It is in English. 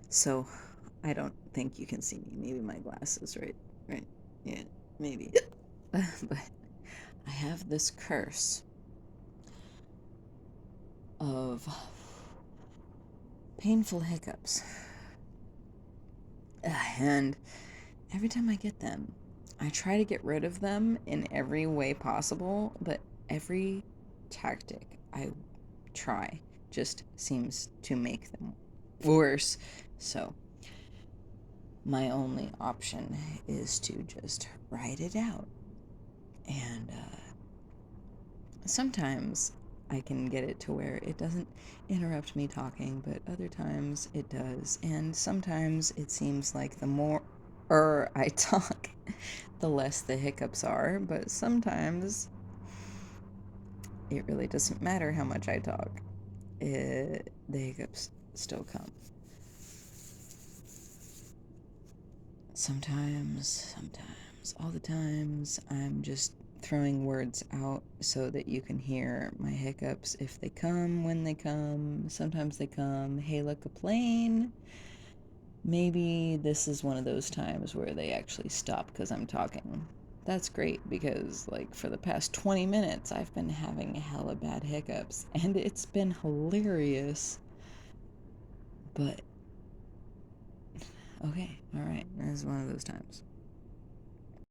So I don't think you can see me. Maybe my glasses, right? Right. Yeah, maybe. But I have this curse of painful hiccups. And every time I get them, I try to get rid of them in every way possible, but every tactic I try just seems to make them worse. So, my only option is to just write it out. And sometimes I can get it to where it doesn't interrupt me talking, but other times it does. And sometimes it seems like the more I talk, the less the hiccups are, but sometimes it really doesn't matter how much I talk. The hiccups still come. Sometimes, all the times, I'm just throwing words out so that you can hear my hiccups if they come, when they come. Sometimes they come, hey, look, a plane. Maybe this is one of those times where they actually stop because I'm talking. That's great because, like, for the past 20 minutes, I've been having hella bad hiccups, and it's been hilarious. But, okay, alright, this is one of those times.